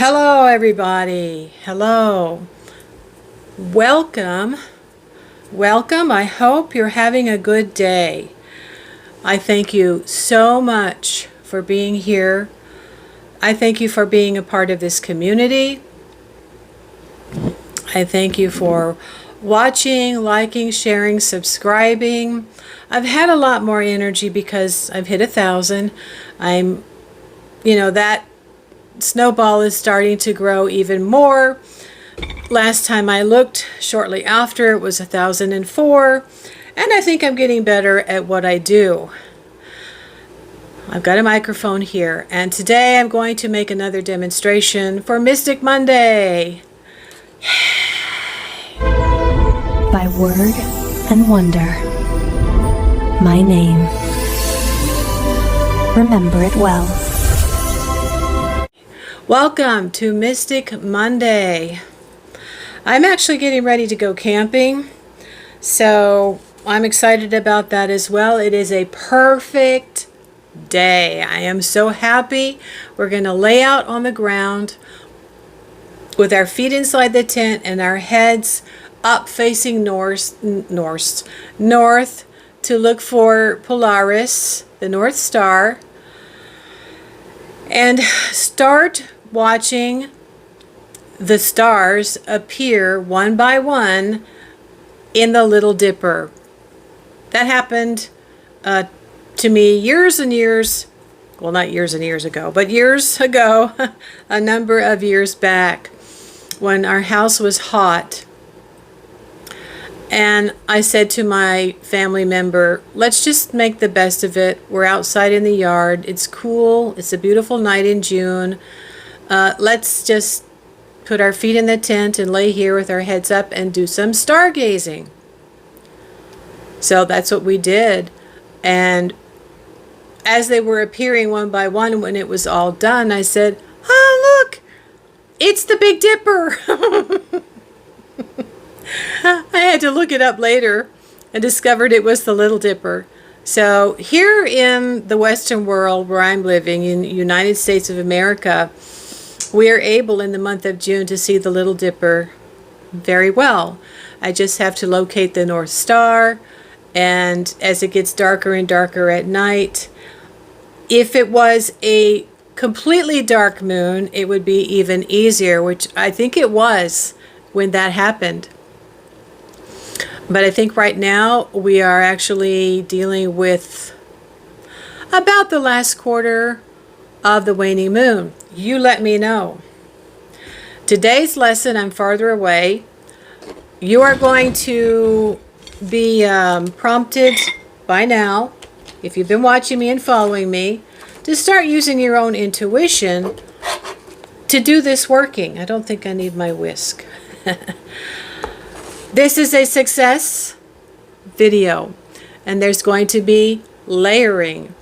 Hello everybody. Hello. Welcome. Welcome. I hope you're having a good day. I thank you so much for being here. I thank you for being a part of this community. I thank you for watching, liking, sharing, subscribing. I've had a lot more energy because I've hit 1,000. That snowball is starting to grow even more. Last time I looked, shortly after, it was 1,004, and I think I'm getting better at what I do. I've got a microphone here, and today I'm going to make another demonstration for Mystic Monday. By word and wonder, my name. Remember it well. Welcome to Mystic Monday. I'm actually getting ready to go camping, so I'm excited about that as well. It is a perfect day. I am so happy. We're going to lay out on the ground with our feet inside the tent and our heads up facing north to look for Polaris, the North Star, and start watching the stars appear one by one in the Little Dipper. That happened to me years and years, well, not years and years ago, but years ago, a number of years back, when our house was hot. And I said to my family member, let's just make the best of it. We're outside in the yard. It's cool. It's a beautiful night in June. Let's just put our feet in the tent and lay here with our heads up and do some stargazing. So that's what we did. And as they were appearing one by one, when it was all done, I said, oh, look, it's the Big Dipper. I had to look it up later and discovered it was the Little Dipper. So here in the Western world where I'm living, in the United States of America, we are able in the month of June to see the Little Dipper very well. I just have to locate the North Star, and as it gets darker and darker at night, if it was a completely dark moon, it would be even easier, which I think it was when that happened. But I think right now we are actually dealing with about the last quarter of the waning moon. You let me know. Today's lesson, I'm farther away. You are going to be prompted by now, if you've been watching me and following me, to start using your own intuition to do this working. I don't think I need my whisk. This is a success video, and there's going to be layering.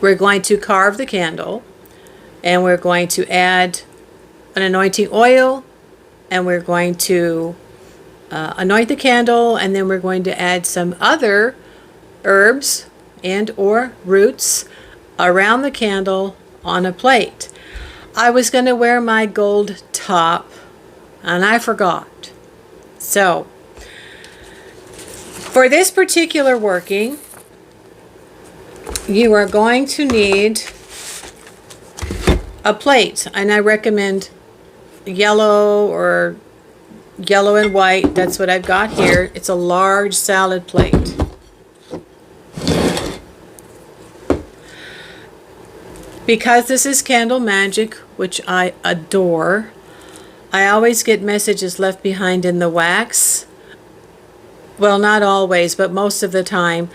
We're going to carve the candle, and we're going to add an anointing oil, and we're going to anoint the candle, and then we're going to add some other herbs and or roots around the candle on a plate. I was going to wear my gold top, and I forgot. So, for this particular working, you are going to need a plate, and I recommend yellow or yellow and white. That's what I've got here. It's a large salad plate. Because this is candle magic, which I adore, I always get messages left behind in the wax. Well, not always, but most of the time.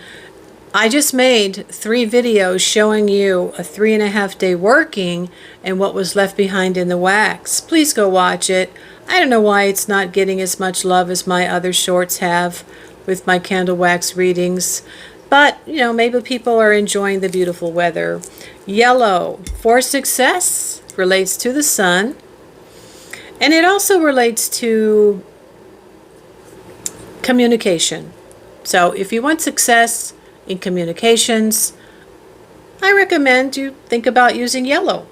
I just made 3 videos showing you a 3.5 day working and what was left behind in the wax. Please go watch it. I don't know why it's not getting as much love as my other shorts have with my candle wax readings. But, maybe people are enjoying the beautiful weather. Yellow for success relates to the sun. And it also relates to communication. So if you want success in communications, I recommend you think about using yellow.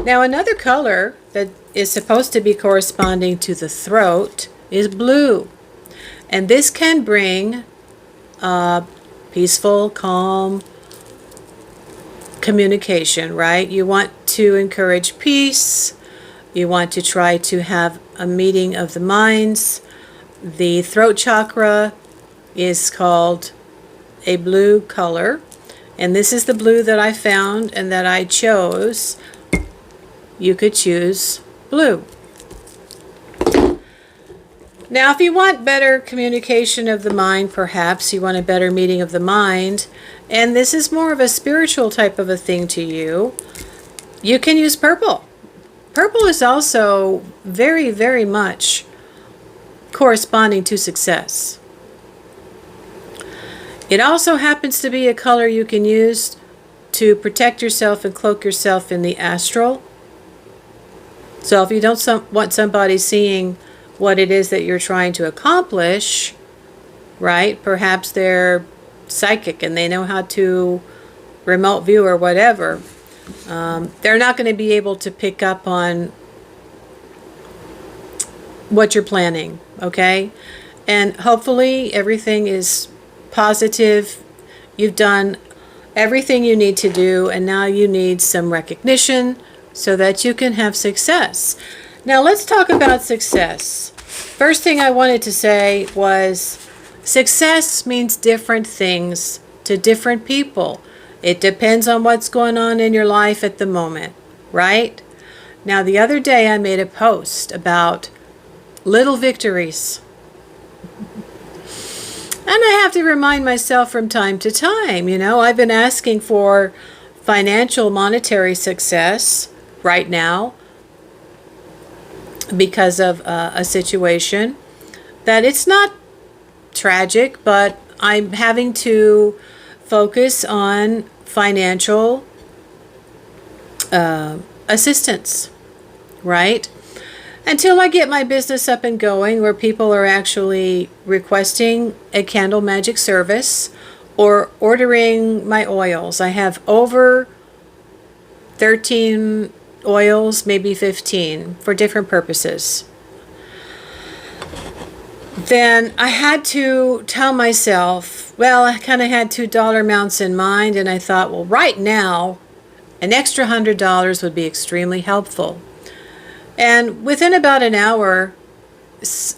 Now another color that is supposed to be corresponding to the throat is blue. And this can bring peaceful, calm communication, right? You want to encourage peace. You want to try to have a meeting of the minds. The throat chakra is called a blue color. And this is the blue that I found and that I chose. You could choose blue. Now, if you want better communication of the mind, perhaps you want a better meeting of the mind, and this is more of a spiritual type of a thing to you, you can use purple. Purple is also very, very much corresponding to success. It also happens to be a color you can use to protect yourself and cloak yourself in the astral. So if you don't want somebody seeing what it is that you're trying to accomplish, right? Perhaps they're psychic and they know how to remote view or whatever. They're not going to be able to pick up on what you're planning, okay? And hopefully everything is positive. You've done everything you need to do, and now you need some recognition so that you can have success. Now let's talk about success. First thing I wanted to say was success means different things to different people. It depends on what's going on in your life at the moment, right? Now the other day I made a post about little victories. And I have to remind myself from time to time, I've been asking for financial, monetary success right now because of a situation that it's not tragic, but I'm having to focus on financial assistance, right? Until I get my business up and going where people are actually requesting a candle magic service or ordering my oils. I have over 13 oils, maybe 15, for different purposes. Then I had to tell myself, well, I kind of had $2 amounts in mind, and I thought, well, right now, an extra $100 would be extremely helpful. And within about an hour,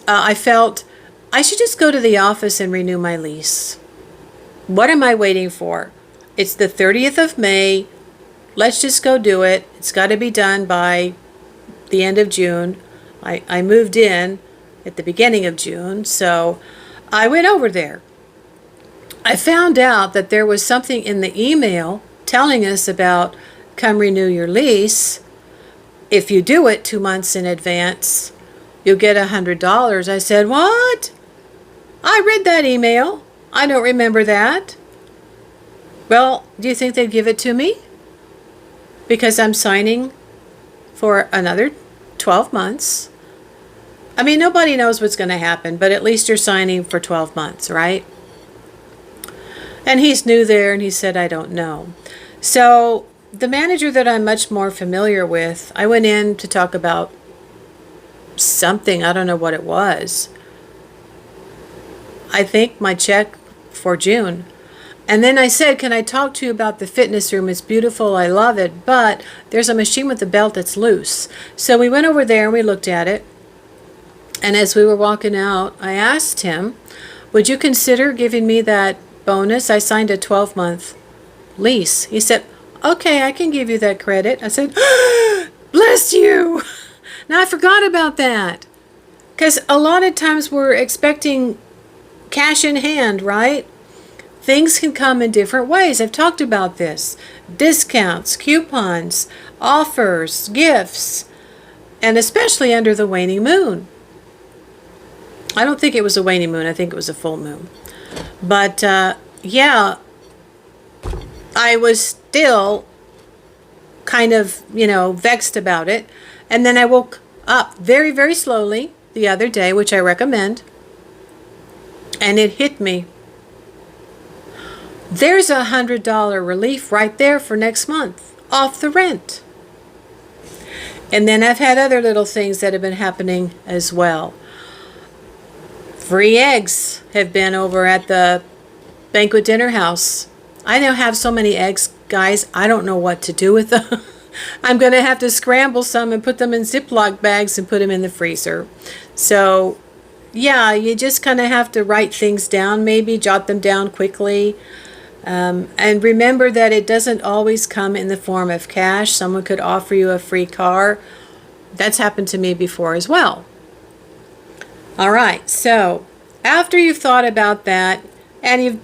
I felt I should just go to the office and renew my lease. What am I waiting for? It's the 30th of May. Let's just go do it. It's got to be done by the end of June. I moved in at the beginning of June, so I went over there. I found out that there was something in the email telling us about come renew your lease. If you do it 2 months in advance, you'll get $100. I said, what? I read that email. I don't remember that. Well, do you think they'd give it to me? Because I'm signing for another 12 months. I mean, nobody knows what's going to happen, but at least you're signing for 12 months, right? And he's new there, and he said, I don't know. So the manager that I'm much more familiar with, I went in to talk about something. I don't know what it was. I think my check for June. And then I said, can I talk to you about the fitness room? It's beautiful. I love it. But there's a machine with a belt that's loose. So we went over there and we looked at it. And as we were walking out, I asked him, would you consider giving me that bonus? I signed a 12-month lease. He said, okay, I can give you that credit. I said, bless you. Now I forgot about that. Because a lot of times we're expecting cash in hand, right? Things can come in different ways. I've talked about this. Discounts, coupons, offers, gifts, and especially under the waning moon. I don't think it was a waning moon. I think it was a full moon. But yeah, I was still kind of, vexed about it. And then I woke up very, very slowly the other day, which I recommend. And it hit me. There's $100 relief right there for next month off the rent. And then I've had other little things that have been happening as well. Free eggs have been over at the banquet dinner house. I now have so many eggs, guys, I don't know what to do with them. I'm going to have to scramble some and put them in Ziploc bags and put them in the freezer. So, yeah, you just kind of have to write things down, maybe jot them down quickly. And remember that it doesn't always come in the form of cash. Someone could offer you a free car. That's happened to me before as well. All right, so after you've thought about that and you've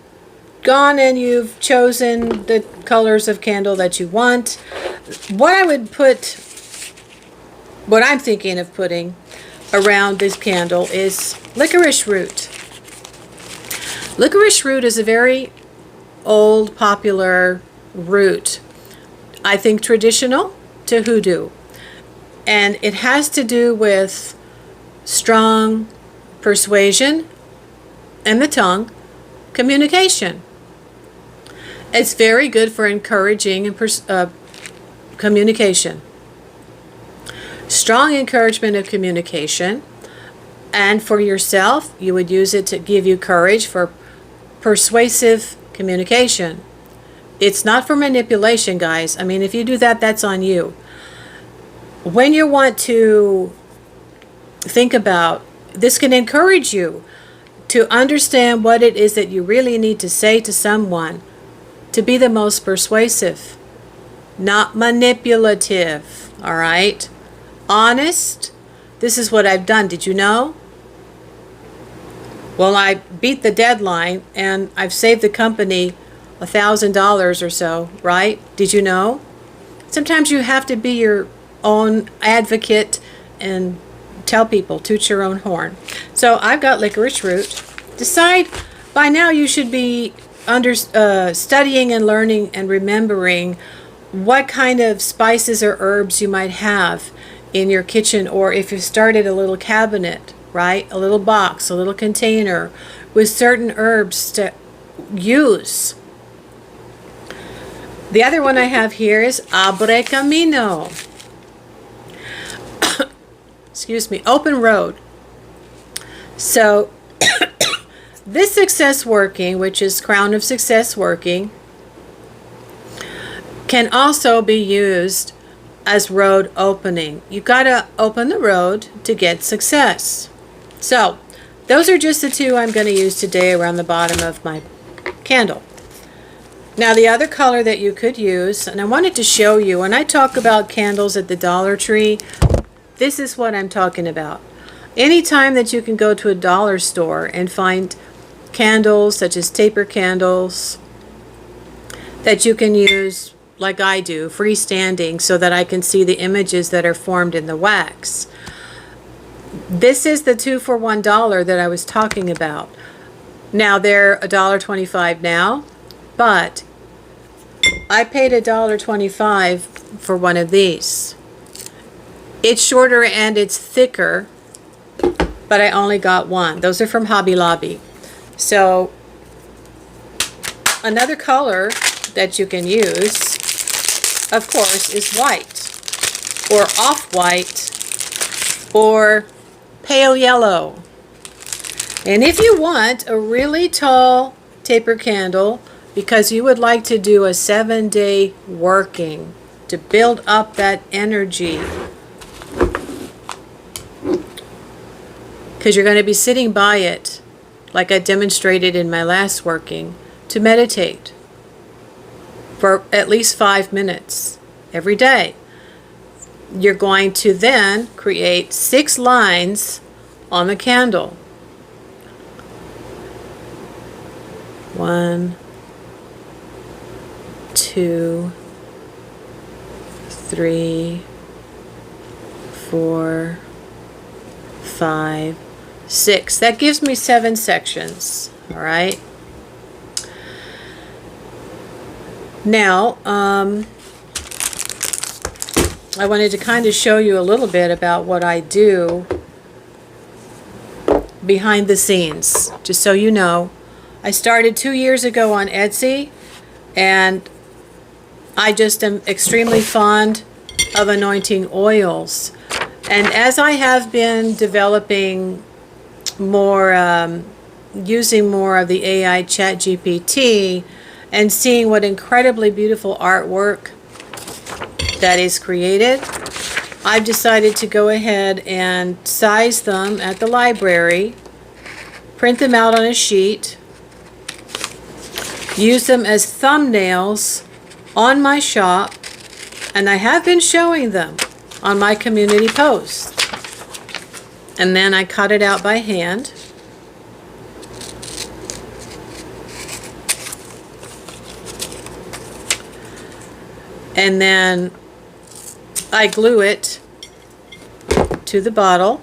gone and you've chosen the colors of candle that you want, what I'm thinking of putting around this candle is licorice root. Licorice root is a very old, popular root. I think traditional to hoodoo. And it has to do with strong persuasion and the tongue, communication. It's very good for encouraging and communication. Strong encouragement of communication. And for yourself, you would use it to give you courage for persuasive communication. It's not for manipulation, guys. I mean, if you do that, that's on you. When you want to think about, this can encourage you to understand what it is that you really need to say to someone to be the most persuasive, not manipulative, all right? Honest. This is what I've done. Did you know? Well, I beat the deadline and I've saved the company $1,000 or so, right? Did you know? Sometimes you have to be your own advocate and tell people, toot your own horn. So I've got licorice root. Decide, by now you should be studying and learning and remembering what kind of spices or herbs you might have in your kitchen, or if you started a little cabinet, right? A little box, a little container with certain herbs to use. The other one I have here is Abre Camino. Excuse me, open road. So this success working, which is crown of success working, can also be used as road opening. You got to open the road to get success. So those are just the two I'm going to use today around the bottom of my candle. Now the other color that you could use, and I wanted to show you, when I talk about candles at the Dollar Tree, this is what I'm talking about. Anytime that you can go to a dollar store and find candles such as taper candles that you can use like I do, freestanding, so that I can see the images that are formed in the wax. This is the 2 for $1 that I was talking about. Now they're $1.25 now, but I paid $1.25 for one of these. It's shorter and it's thicker, but I only got one. Those are from Hobby Lobby. So another color that you can use, of course, is white or off-white or pale yellow. And if you want a really tall taper candle because you would like to do a 7-day working to build up that energy, because you're going to be sitting by it, like I demonstrated in my last working, to meditate for at least 5 minutes every day. You're going to then create 6 lines on the candle. 1, 2, 3, 4, 5, 6. That gives me 7 sections. All right. Now, I wanted to kind of show you a little bit about what I do behind the scenes, just so you know. I started 2 years ago on Etsy, and I just am extremely fond of anointing oils. And as I have been developing more, using more of the AI Chat GPT and seeing what incredibly beautiful artwork that is created, I've decided to go ahead and size them at the library, print them out on a sheet, use them as thumbnails on my shop, and I have been showing them on my community posts. And then I cut it out by hand. And then I glue it to the bottle.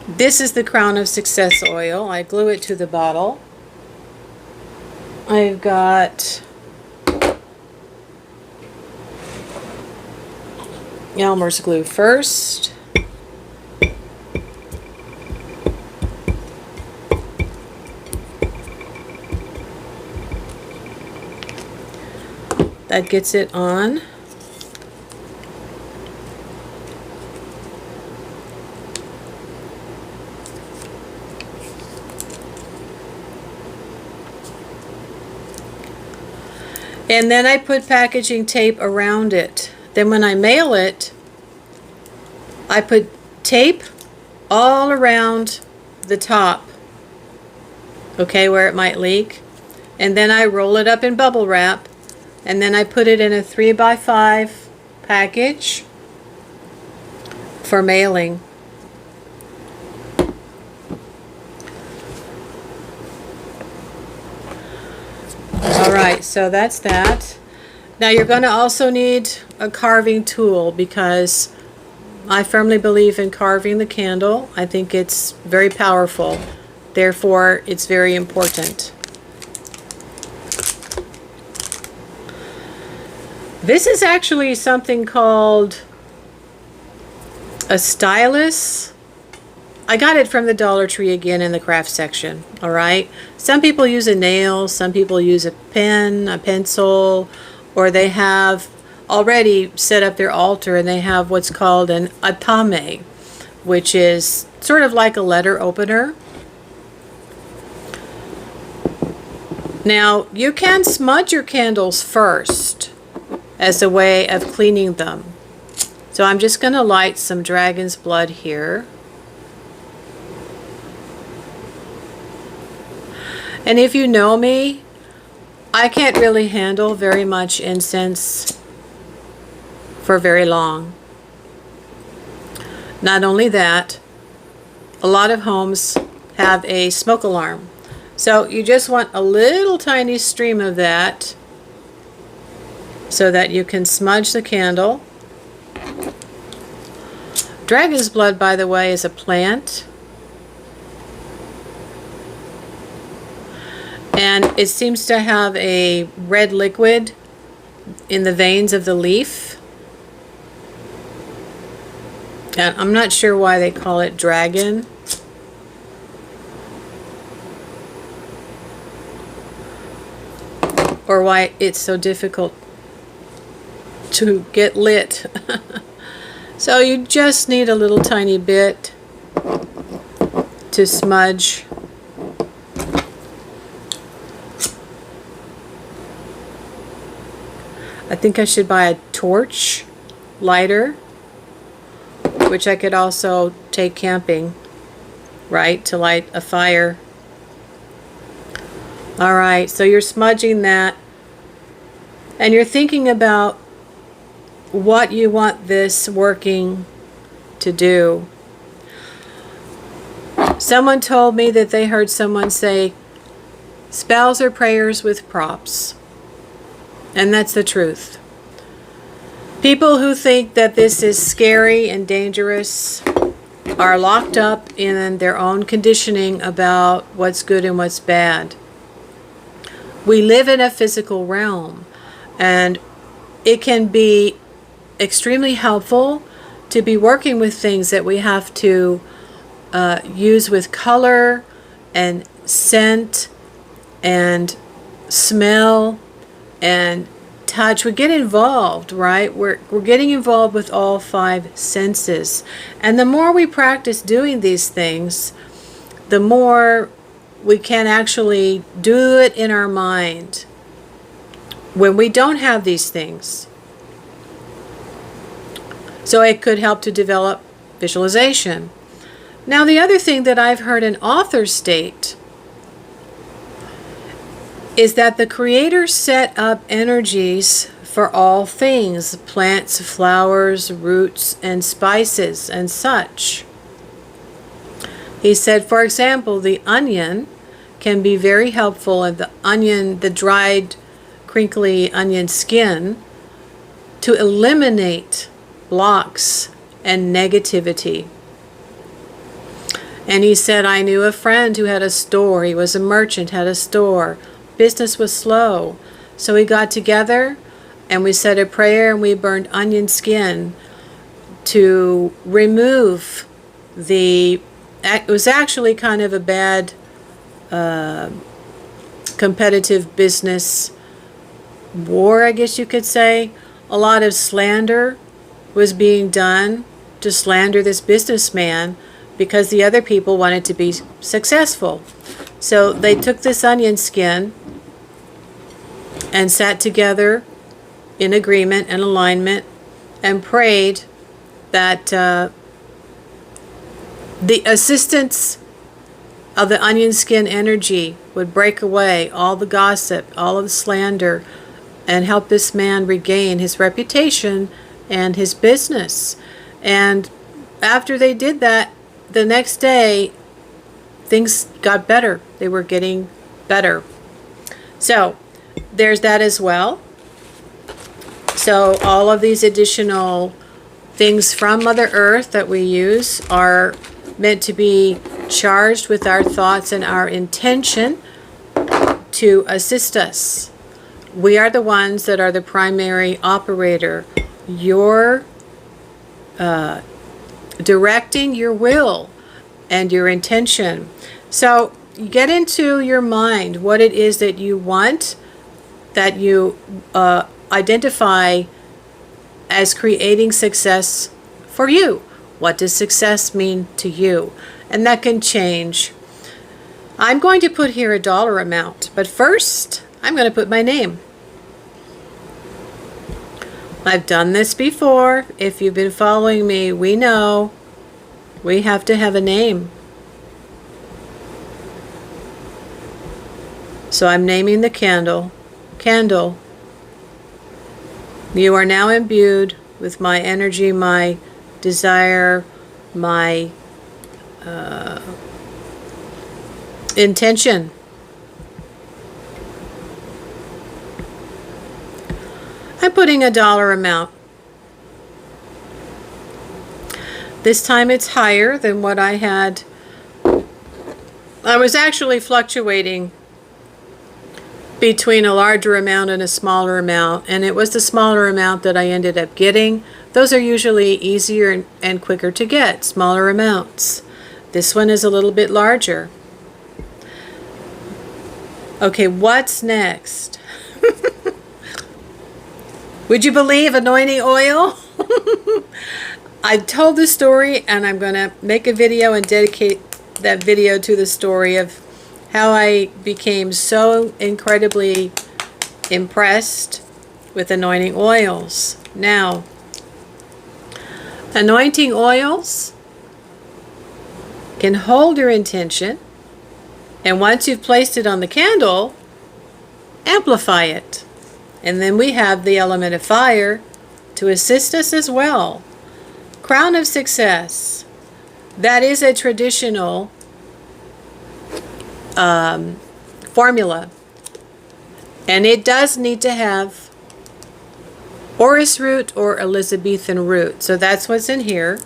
This is the Crown of Success oil. I glue it to the bottle. I've got Elmer's glue first. That gets it on. And then I put packaging tape around it. Then when I mail it, I put tape all around the top, okay, where it might leak. And then I roll it up in bubble wrap, and then I put it in a 3x5 package for mailing. Alright, so that's that. Now you're going to also need a carving tool, because I firmly believe in carving the candle. I think it's very powerful. Therefore, it's very important. This is actually something called a stylus. I got it from the Dollar Tree again in the craft section. Alright. Some people use a nail, some people use a pen, a pencil, or they have already set up their altar and they have what's called an atame, which is sort of like a letter opener. Now, you can smudge your candles first as a way of cleaning them. So I'm just going to light some dragon's blood here. And if you know me, I can't really handle very much incense for very long. Not only that, a lot of homes have a smoke alarm. So you just want a little tiny stream of that so that you can smudge the candle. Dragon's blood, by the way, is a plant. And it seems to have a red liquid in the veins of the leaf. And I'm not sure why they call it dragon. Or why it's so difficult to get lit. So you just need a little tiny bit to smudge. I think I should buy a torch lighter, which I could also take camping, right, to light a fire. Alright, so you're smudging that, and you're thinking about what you want this working to do. Someone told me that they heard someone say, spells or prayers with props. And that's the truth. People who think that this is scary and dangerous are locked up in their own conditioning about what's good and what's bad. We live in a physical realm, and it can be extremely helpful to be working with things that we have to use with color and scent and smell and touch, we get involved, right? We're getting involved with all 5 senses. And the more we practice doing these things, the more we can actually do it in our mind when we don't have these things. So it could help to develop visualization. Now, the other thing that I've heard an author state is that the Creator set up energies for all things, plants, flowers, roots, and spices, and such. He said, for example, the onion can be very helpful, and the dried, crinkly onion skin, to eliminate blocks and negativity. And he said, I knew a friend who had a store. He was a merchant, had a store. Business was slow. So we got together and we said a prayer and we burned onion skin to remove it was actually kind of a bad competitive business war, I guess you could say. A lot of slander was being done to slander this businessman because the other people wanted to be successful. So they took this onion skin and sat together in agreement and alignment and prayed that the assistance of the onion skin energy would break away all the gossip, all of the slander, and help this man regain his reputation and his business. And after they did that, the next day, things got better. They were getting better. So there's that as well. So all of these additional things from Mother Earth that we use are meant to be charged with our thoughts and our intention to assist us. We are the ones that are the primary operator. You're directing your will and your intention. So you get into your mind what it is that you want, that you identify as creating success for you. What does success mean to you? And that can change. I'm going to put here a dollar amount, but first I'm going to put my name. I've done this before. If you've been following me, we know we have to have a name. So I'm naming the candle. Candle, you are now imbued with my energy, my desire, my intention. I'm putting a dollar amount. This time it's higher than what I had. I was actually fluctuating between a larger amount and a smaller amount, and it was the smaller amount that I ended up getting. Those are usually easier and quicker to get, smaller amounts. This one is a little bit larger. Okay, what's next? Would you believe anointing oil? I told the story, and I'm going to make a video and dedicate that video to the story of how I became so incredibly impressed with anointing oils. Now, anointing oils can hold your intention, and once you've placed it on the candle, amplify it. And then we have the element of fire to assist us as well. Crown of Success. That is a traditional formula, and it does need to have orris root or Elizabethan root. So that's what's in here,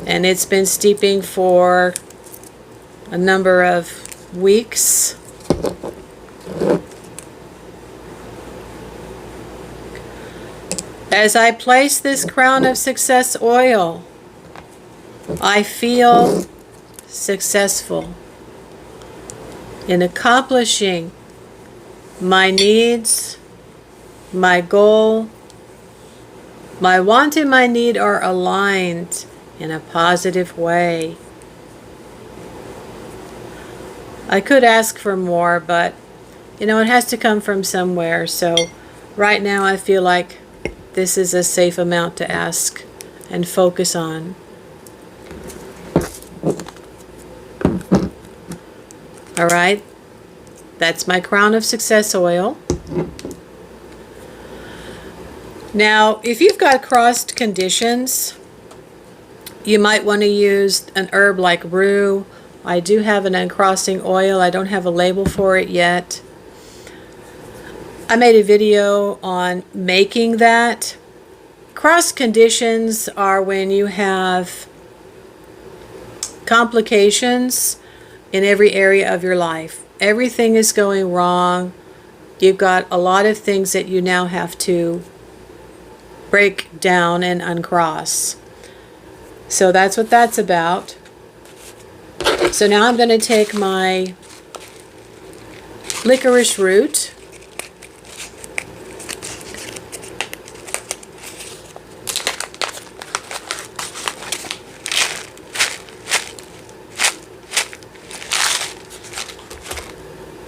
and it's been steeping for a number of weeks. As I place this Crown of Success oil, I feel successful in accomplishing my needs my goal, my want and my need are aligned in a positive way. I could ask for more, but it has to come from somewhere. So right now I feel like this is a safe amount to ask and focus on. All right, that's my Crown of Success oil. Now, if you've got crossed conditions, you might want to use an herb like rue. I do have an uncrossing oil. I don't have a label for it yet. I made a video on making that. Cross conditions are when you have complications in every area of your life. Everything is going wrong. You've got a lot of things that you now have to break down and uncross. So that's what that's about. So now I'm going to take my licorice root,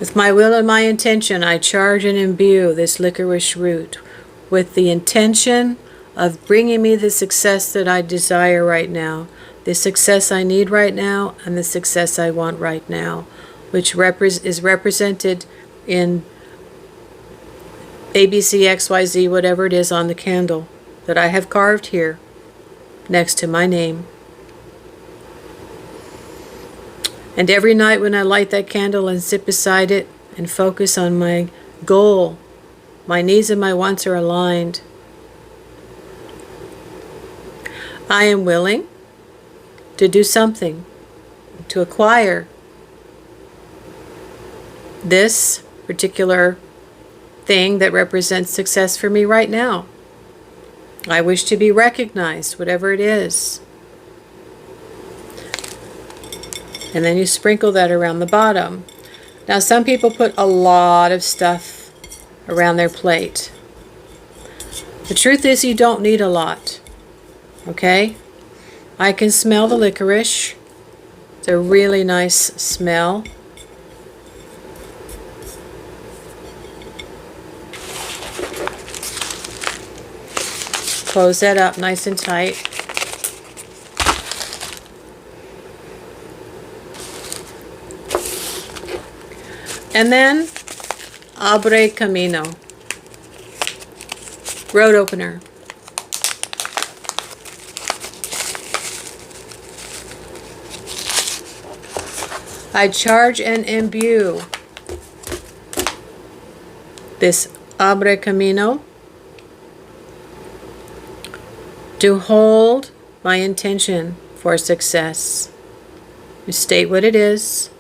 with my will and my intention, I charge and imbue this licorice root with the intention of bringing me the success that I desire right now, the success I need right now, and the success I want right now, which is represented in ABCXYZ, whatever it is on the candle that I have carved here next to my name. And every night when I light that candle and sit beside it and focus on my goal, my needs and my wants are aligned. I am willing to do something to acquire this particular thing that represents success for me right now. I wish to be recognized, whatever it is. And then you sprinkle that around the bottom. Now, some people put a lot of stuff around their plate. The truth is, you don't need a lot. Okay? I can smell the licorice. It's a really nice smell. Close that up nice and tight. And then, abre camino, road opener. I charge and imbue this abre camino to hold my intention for success. You state what it is.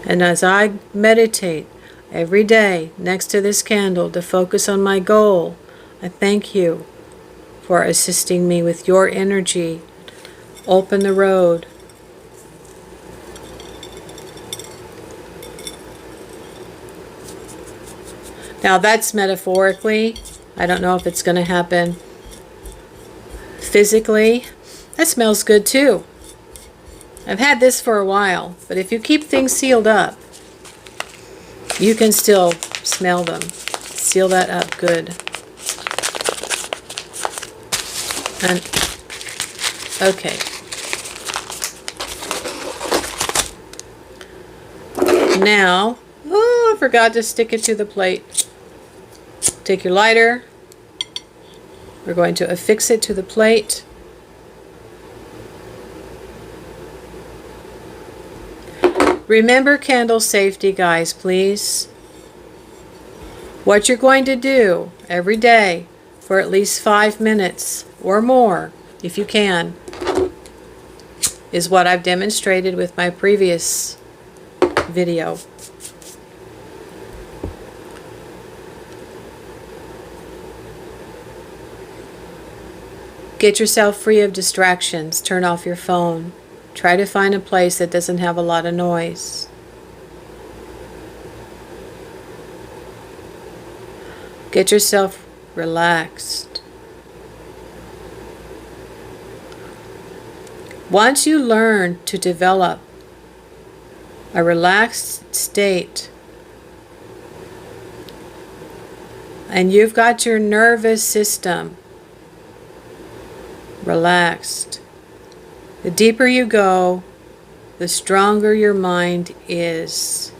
And as I meditate every day next to this candle to focus on my goal, I thank you for assisting me with your energy. Open the road. Now that's metaphorically. I don't know if it's going to happen physically. That smells good too. I've had this for a while, but if you keep things sealed up, you can still smell them. Seal that up good. And okay. Now, oh, I forgot to stick it to the plate. Take your lighter. We're going to affix it to the plate. Remember candle safety, guys, please. What you're going to do every day for at least 5 minutes or more, if you can, is what I've demonstrated with my previous video. Get yourself free of distractions. Turn off your phone. Try to find a place that doesn't have a lot of noise. Get yourself relaxed. Once you learn to develop a relaxed state, and you've got your nervous system relaxed, the deeper you go, the stronger your mind is.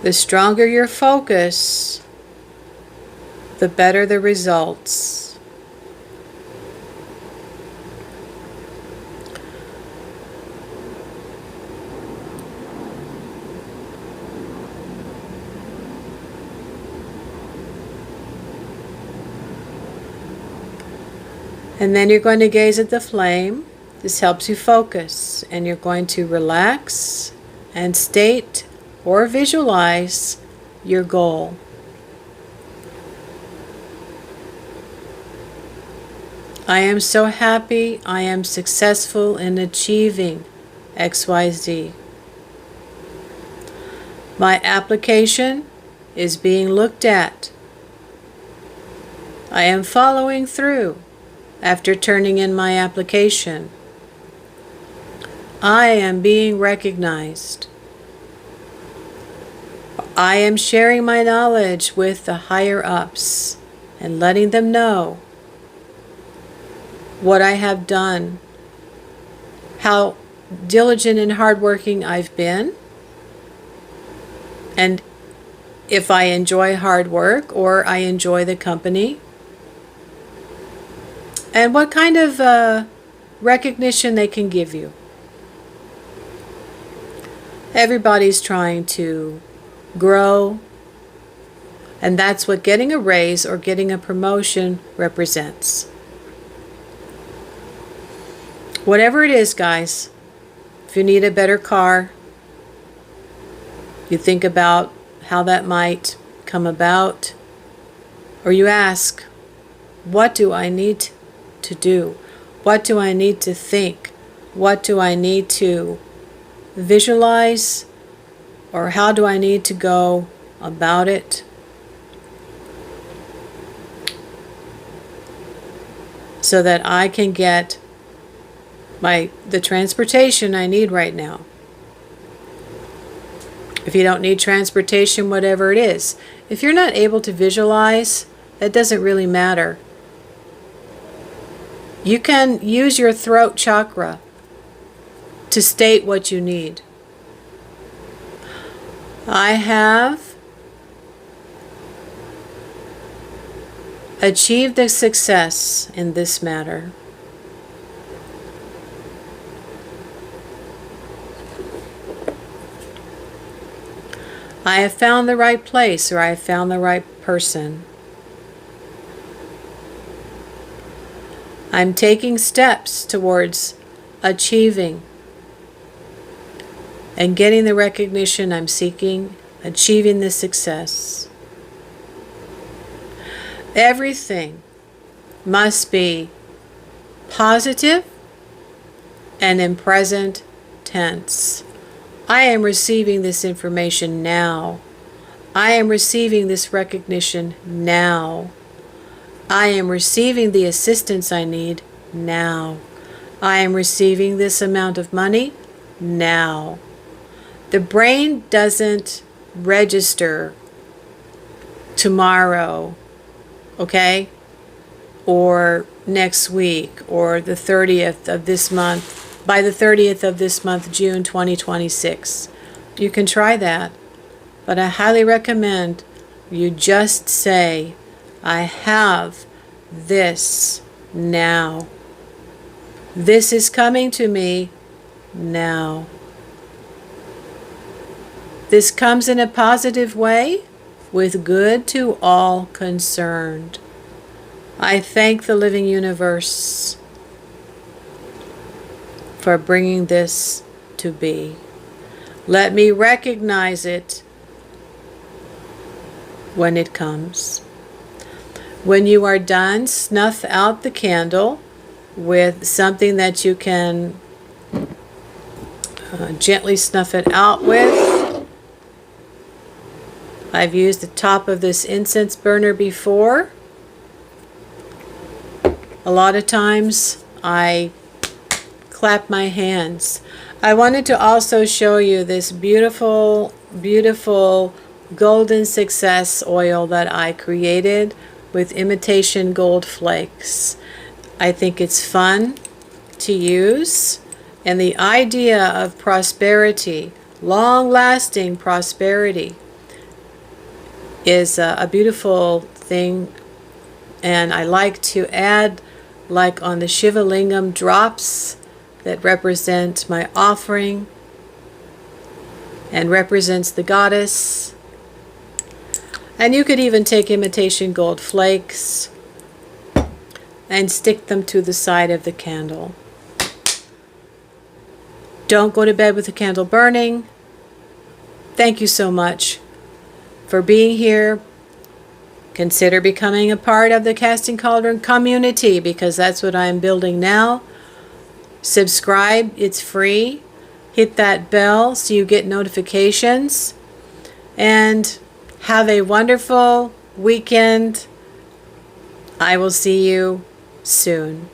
The stronger your focus, the better the results. And then you're going to gaze at the flame. This helps you focus, and you're going to relax and state or visualize your goal. I am so happy I am successful in achieving XYZ. My application is being looked at. I am following through after turning in my application. I am being recognized. I am sharing my knowledge with the higher-ups and letting them know what I have done, how diligent and hardworking I've been, and if I enjoy hard work or I enjoy the company, and what kind of recognition they can give you. Everybody's trying to grow, and that's what getting a raise or getting a promotion represents. Whatever it is, guys, if you need a better car, you think about how that might come about, or you ask, what do I need to do? What do I need to think? What do I need to visualize? Or how do I need to go about it? So that I can get the transportation I need right now. If you don't need transportation, whatever it is. If you're not able to visualize, that doesn't really matter. You can use your throat chakra to state what you need. I have achieved a success in this matter. I have found the right place, or I have found the right person. I'm taking steps towards achieving and getting the recognition I'm seeking, achieving the success. Everything must be positive and in present tense. I am receiving this information now. I am receiving this recognition now. I am receiving the assistance I need now. I am receiving this amount of money now. The brain doesn't register tomorrow, okay? Or next week, or the 30th of this month. By the 30th of this month, June 2026. You can try that, but I highly recommend you just say, I have this now. This is coming to me now. This comes in a positive way with good to all concerned. I thank the living universe for bringing this to be. Let me recognize it when it comes. When you are done, snuff out the candle with something that you can gently snuff it out with. I've used the top of this incense burner before. A lot of times I clap my hands. I wanted to also show you this beautiful, beautiful golden success oil that I created with imitation gold flakes. I think it's fun to use, and the idea of prosperity, long-lasting prosperity, is a beautiful thing. And I like to add, like on the Shiva Lingam, drops that represent my offering and represents the goddess. And you could even take imitation gold flakes and stick them to the side of the candle. Don't go to bed with the candle burning. Thank you so much for being here. Consider becoming a part of the Casting Cauldron community, because that's what I'm building now. Subscribe, it's free. Hit that bell so you get notifications. And have a wonderful weekend. I will see you soon.